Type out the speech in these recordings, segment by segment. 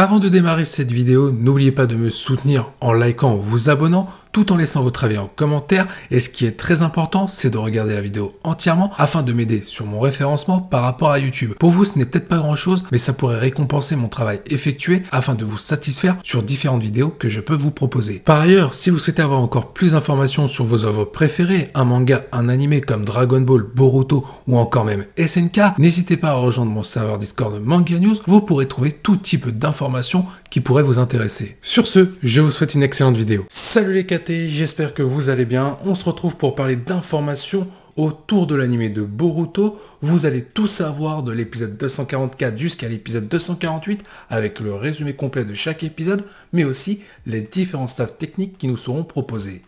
Avant de démarrer cette vidéo, n'oubliez pas de me soutenir en likant, vous abonnant, tout en laissant votre avis en commentaire. Et ce qui est très important, c'est de regarder la vidéo entièrement afin de m'aider sur mon référencement par rapport à YouTube. Pour vous, ce n'est peut-être pas grand chose, mais ça pourrait récompenser mon travail effectué afin de vous satisfaire sur différentes vidéos que je peux vous proposer. Par ailleurs, si vous souhaitez avoir encore plus d'informations sur vos œuvres préférées, un manga, un animé comme Dragon Ball, Boruto ou encore même SNK, n'hésitez pas à rejoindre mon serveur Discord Manga News. Vous pourrez trouver tout type d'informations qui pourraient vous intéresser. Sur ce, je vous souhaite une excellente vidéo. Salut les KT, j'espère que vous allez bien. On se retrouve pour parler d'informations autour de l'anime de Boruto. Vous allez tout savoir de l'épisode 244 jusqu'à l'épisode 248 avec le résumé complet de chaque épisode, mais aussi les différents staffs techniques qui nous seront proposés.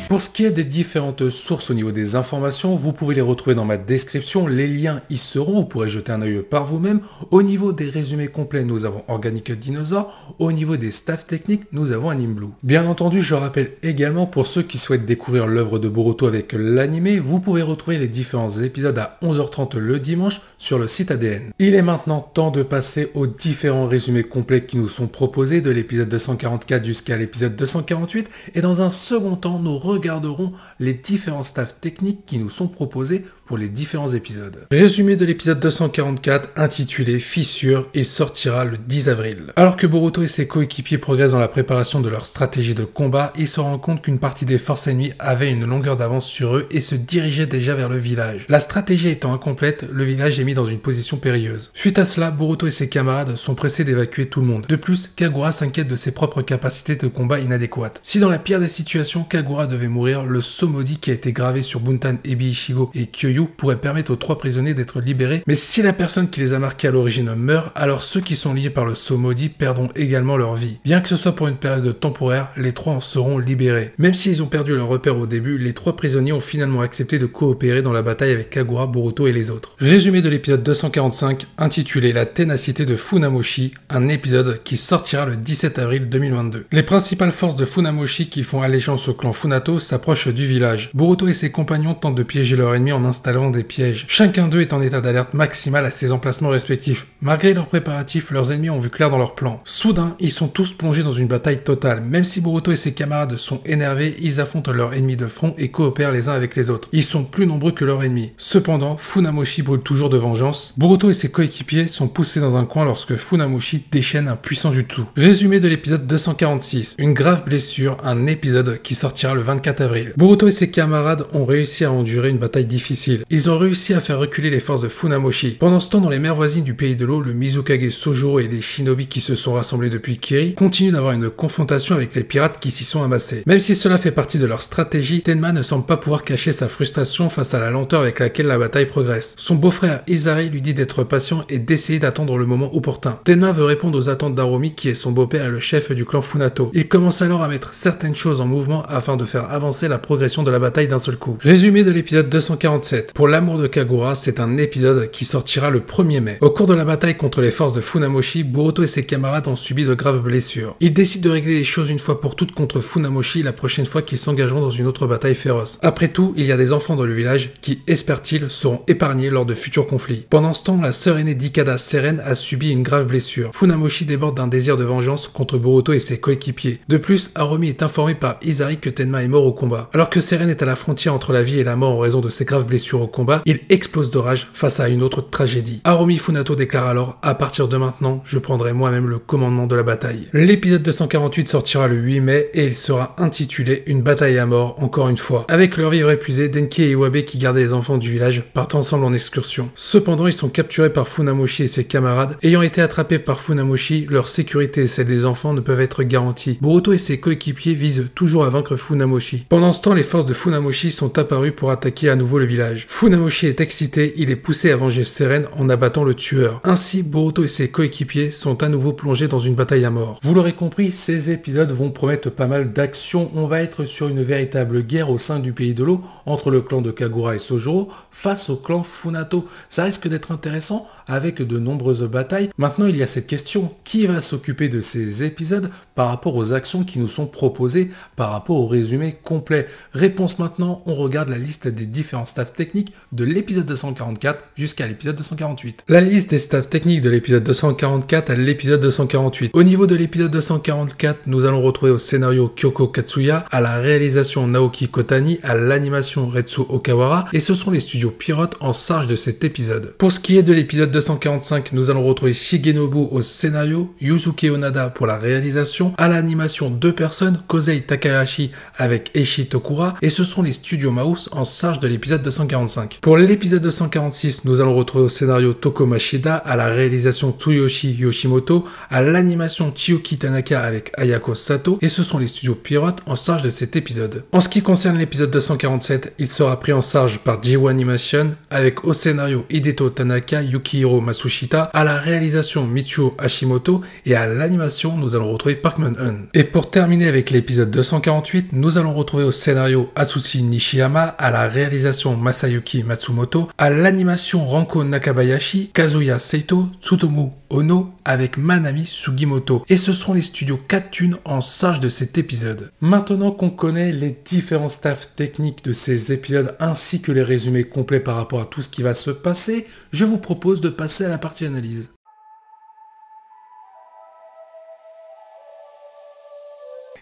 Pour ce qui est des différentes sources au niveau des informations, vous pouvez les retrouver dans ma description, les liens y seront, vous pourrez jeter un œil par vous-même. Au niveau des résumés complets, nous avons Organic Dinosaur, au niveau des staffs techniques, nous avons Anime Blue. Bien entendu, je rappelle également pour ceux qui souhaitent découvrir l'œuvre de Boruto avec l'anime, vous pouvez retrouver les différents épisodes à 11h30 le dimanche sur le site ADN. Il est maintenant temps de passer aux différents résumés complets qui nous sont proposés de l'épisode 244 jusqu'à l'épisode 248, et dans un second temps, nous regarderons les différents staffs techniques qui nous sont proposés pour les différents épisodes. Résumé de l'épisode 244 intitulé Fissure, il sortira le 10 avril. Alors que Boruto et ses coéquipiers progressent dans la préparation de leur stratégie de combat, ils se rendent compte qu'une partie des forces ennemies avait une longueur d'avance sur eux et se dirigeait déjà vers le village. La stratégie étant incomplète, le village est mis dans une position périlleuse. Suite à cela, Boruto et ses camarades sont pressés d'évacuer tout le monde. De plus, Kagura s'inquiète de ses propres capacités de combat inadéquates. Si dans la pire des situations, Kagura devait mourir, le sceau maudit qui a été gravé sur Buntan, Ebi Ichigo et Kyoyu pourrait permettre aux 3 prisonniers d'être libérés, mais si la personne qui les a marqués à l'origine meurt, alors ceux qui sont liés par le sceau maudit perdront également leur vie. Bien que ce soit pour une période temporaire, les 3 en seront libérés. Même s'ils ont perdu leur repère au début, les 3 prisonniers ont finalement accepté de coopérer dans la bataille avec Kagura, Boruto et les autres. Résumé de l'épisode 245, intitulé La ténacité de Funamoshi, un épisode qui sortira le 17 avril 2022. Les principales forces de Funamoshi qui font allégeance au clan Funato s'approchent du village. Boruto et ses compagnons tentent de piéger leur ennemi en installant des pièges. Chacun d'eux est en état d'alerte maximale à ses emplacements respectifs. Malgré leurs préparatifs, leurs ennemis ont vu clair dans leur plan. Soudain, ils sont tous plongés dans une bataille totale. Même si Boruto et ses camarades sont énervés, ils affrontent leurs ennemis de front et coopèrent les uns avec les autres. Ils sont plus nombreux que leurs ennemis. Cependant, Funamoshi brûle toujours de vengeance. Boruto et ses coéquipiers sont poussés dans un coin lorsque Funamoshi déchaîne un puissant jutsu. Résumé de l'épisode 246, une grave blessure, un épisode qui sortira le 24 avril. Boruto et ses camarades ont réussi à endurer une bataille difficile. Ils ont réussi à faire reculer les forces de Funamoshi. Pendant ce temps, dans les mers voisines du pays de l'eau, le Mizukage Sojuro et les shinobi qui se sont rassemblés depuis Kiri continuent d'avoir une confrontation avec les pirates qui s'y sont amassés. Même si cela fait partie de leur stratégie, Tenma ne semble pas pouvoir cacher sa frustration face à la lenteur avec laquelle la bataille progresse. Son beau-frère Izari lui dit d'être patient et d'essayer d'attendre le moment opportun. Tenma veut répondre aux attentes d'Arumi qui est son beau-père et le chef du clan Funato. Il commence alors à mettre certaines choses en mouvement afin de faire avancer la progression de la bataille d'un seul coup. Résumé de l'épisode 247. Pour l'amour de Kagura, c'est un épisode qui sortira le 1er mai. Au cours de la bataille contre les forces de Funamoshi, Boruto et ses camarades ont subi de graves blessures. Ils décident de régler les choses une fois pour toutes contre Funamoshi la prochaine fois qu'ils s'engageront dans une autre bataille féroce. Après tout, il y a des enfants dans le village qui, espèrent-ils, seront épargnés lors de futurs conflits. Pendant ce temps, la sœur aînée d'Ikada, Seren, a subi une grave blessure. Funamoshi déborde d'un désir de vengeance contre Boruto et ses coéquipiers. De plus, Arumi est informé par Izari que Tenma est mort au combat. Alors que Seren est à la frontière entre la vie et la mort en raison de ses graves blessures au combat, il explose de rage face à une autre tragédie. Arumi Funato déclare alors « À partir de maintenant, je prendrai moi-même le commandement de la bataille ». L'épisode 248 sortira le 8 mai et il sera intitulé « Une bataille à mort, encore une fois ». Avec leur vivre épuisé, Denki et Iwabe qui gardaient les enfants du village partent ensemble en excursion. Cependant, ils sont capturés par Funamoshi et ses camarades. Ayant été attrapés par Funamoshi, leur sécurité et celle des enfants ne peuvent être garanties. Boruto et ses coéquipiers visent toujours à vaincre Funamoshi. Pendant ce temps, les forces de Funamoshi sont apparues pour attaquer à nouveau le village. Funamoshi est excité, il est poussé à venger Seren en abattant le tueur. Ainsi, Boruto et ses coéquipiers sont à nouveau plongés dans une bataille à mort. Vous l'aurez compris, ces épisodes vont promettre pas mal d'action. On va être sur une véritable guerre au sein du pays de l'eau entre le clan de Kagura et Sojuro face au clan Funato. Ça risque d'être intéressant avec de nombreuses batailles. Maintenant, il y a cette question, qui va s'occuper de ces épisodes par rapport aux actions qui nous sont proposées par rapport au résumé complet? Réponse maintenant, on regarde la liste des différents staffs techniques de l'épisode 244 jusqu'à l'épisode 248. La liste des staffs techniques de l'épisode 244 à l'épisode 248. Au niveau de l'épisode 244, nous allons retrouver au scénario Kyoko Katsuya, à la réalisation Naoki Kotani, à l'animation Retsu Okawara, et ce sont les studios Pierrot en charge de cet épisode. Pour ce qui est de l'épisode 245, nous allons retrouver Shigenobu au scénario, Yusuke Onada pour la réalisation, à l'animation 2 personnes, Kosei Takahashi avec Eishi Tokura, et ce sont les studios Mouse en charge de l'épisode 245. Pour l'épisode 246, nous allons retrouver au scénario Toko Mashida, à la réalisation Tsuyoshi Yoshimoto, à l'animation Chiyuki Tanaka avec Ayako Sato, et ce sont les studios Pierrot en charge de cet épisode. En ce qui concerne l'épisode 247, il sera pris en charge par G1 Animation, avec au scénario Hideto Tanaka, Yukihiro Masushita, à la réalisation Michuo Hashimoto, et à l'animation, nous allons retrouver Parkman Un. Et pour terminer avec l'épisode 248, nous allons retrouver au scénario Atsushi Nishiyama, à la réalisation Masayuki Matsumoto, à l'animation Ranko Nakabayashi, Kazuya Seito, Tsutomu Ono avec Manami Sugimoto. Et ce seront les studios Catune en charge de cet épisode. Maintenant qu'on connaît les différents staffs techniques de ces épisodes ainsi que les résumés complets par rapport à tout ce qui va se passer, je vous propose de passer à la partie analyse.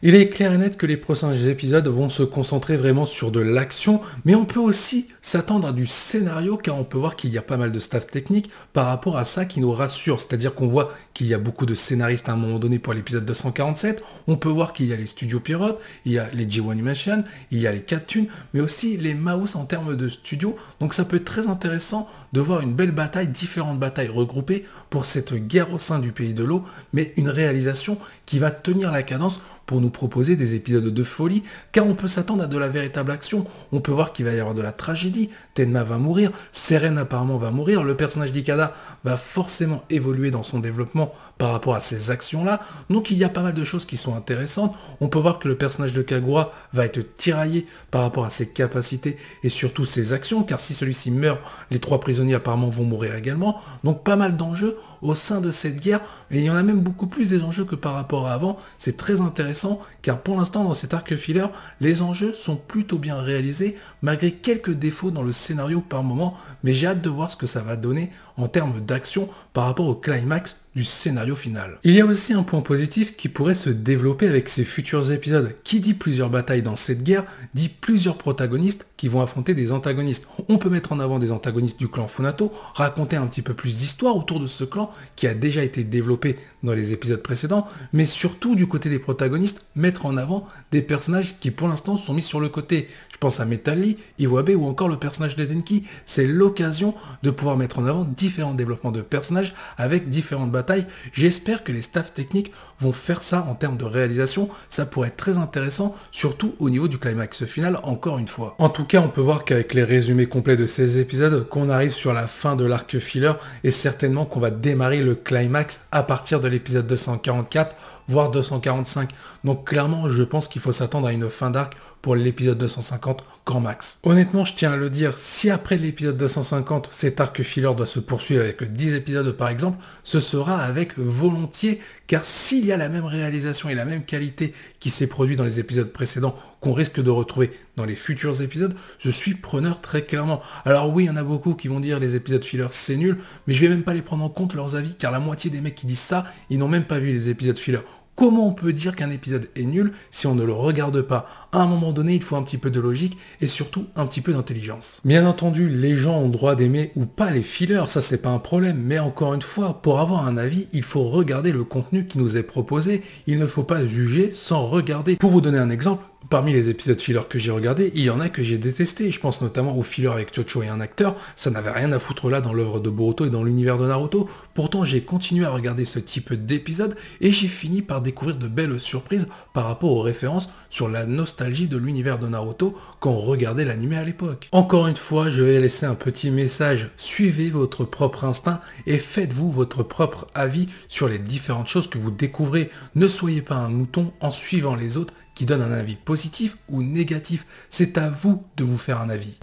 Il est clair et net que les prochains épisodes vont se concentrer vraiment sur de l'action, mais on peut aussi s'attendre à du scénario car on peut voir qu'il y a pas mal de staff technique par rapport à ça qui nous rassure, c'est-à-dire qu'on voit qu'il y a beaucoup de scénaristes à un moment donné pour l'épisode 247, on peut voir qu'il y a les studios Pierrot, il y a les G1 Animation, il y a les Catune, mais aussi les Mouse en termes de studio, donc ça peut être très intéressant de voir une belle bataille, différentes batailles regroupées pour cette guerre au sein du pays de l'eau, mais une réalisation qui va tenir la cadence pour nous proposer des épisodes de folie, car on peut s'attendre à de la véritable action. On peut voir qu'il va y avoir de la tragédie, Tenma va mourir, Seren apparemment va mourir, le personnage d'Ikada va forcément évoluer dans son développement par rapport à ces actions-là, donc il y a pas mal de choses qui sont intéressantes. On peut voir que le personnage de Kagura va être tiraillé par rapport à ses capacités et surtout ses actions, car si celui-ci meurt, les 3 prisonniers apparemment vont mourir également, donc pas mal d'enjeux au sein de cette guerre, et il y en a même beaucoup plus des enjeux que par rapport à avant. C'est très intéressant car pour l'instant dans cet arc filler, les enjeux sont plutôt bien réalisés malgré quelques défauts dans le scénario par moment, mais j'ai hâte de voir ce que ça va donner en termes d'action par rapport au climax du scénario final. Il y a aussi un point positif qui pourrait se développer avec ces futurs épisodes. Qui dit plusieurs batailles dans cette guerre, dit plusieurs protagonistes qui vont affronter des antagonistes. On peut mettre en avant des antagonistes du clan Funato, raconter un petit peu plus d'histoire autour de ce clan qui a déjà été développé dans les épisodes précédents, mais surtout du côté des protagonistes, mettre en avant des personnages qui pour l'instant sont mis sur le côté. Je pense à Metal Lee, Iwabe ou encore le personnage de Denki. C'est l'occasion de pouvoir mettre en avant différents développements de personnages avec différentes batailles. J'espère que les staffs techniques vont faire ça en termes de réalisation. Ça pourrait être très intéressant, surtout au niveau du climax final, encore une fois. En tout cas, on peut voir qu'avec les résumés complets de ces épisodes, qu'on arrive sur la fin de l'arc filler et certainement qu'on va démarrer le climax à partir de l'épisode 244, voire 245. Donc clairement, je pense qu'il faut s'attendre à une fin d'arc pour l'épisode 250 grand max. Honnêtement, je tiens à le dire, si après l'épisode 250, cet arc filler doit se poursuivre avec 10 épisodes par exemple, ce sera avec volontiers, car s'il y a la même réalisation et la même qualité qui s'est produite dans les épisodes précédents qu'on risque de retrouver dans les futurs épisodes, je suis preneur très clairement. Alors oui, il y en a beaucoup qui vont dire les épisodes filler c'est nul, mais je vais même pas les prendre en compte leurs avis, car la moitié des mecs qui disent ça, ils n'ont même pas vu les épisodes filler. Comment on peut dire qu'un épisode est nul si on ne le regarde pas? À un moment donné, il faut un petit peu de logique et surtout un petit peu d'intelligence. Bien entendu, les gens ont le droit d'aimer ou pas les fillers, ça c'est pas un problème, mais encore une fois, pour avoir un avis, il faut regarder le contenu qui nous est proposé, il ne faut pas juger sans regarder. Pour vous donner un exemple, parmi les épisodes filler que j'ai regardés, il y en a que j'ai détesté. Je pense notamment au filler avec Chocho et un acteur. Ça n'avait rien à foutre là dans l'œuvre de Boruto et dans l'univers de Naruto. Pourtant, j'ai continué à regarder ce type d'épisode et j'ai fini par découvrir de belles surprises par rapport aux références sur la nostalgie de l'univers de Naruto quand on regardait l'anime à l'époque. Encore une fois, je vais laisser un petit message. Suivez votre propre instinct et faites-vous votre propre avis sur les différentes choses que vous découvrez. Ne soyez pas un mouton en suivant les autres qui donne un avis positif ou négatif. C'est à vous de vous faire un avis.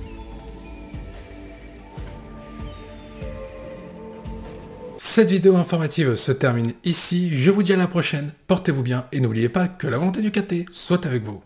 Cette vidéo informative se termine ici, je vous dis à la prochaine, portez-vous bien et n'oubliez pas que la volonté du KT soit avec vous.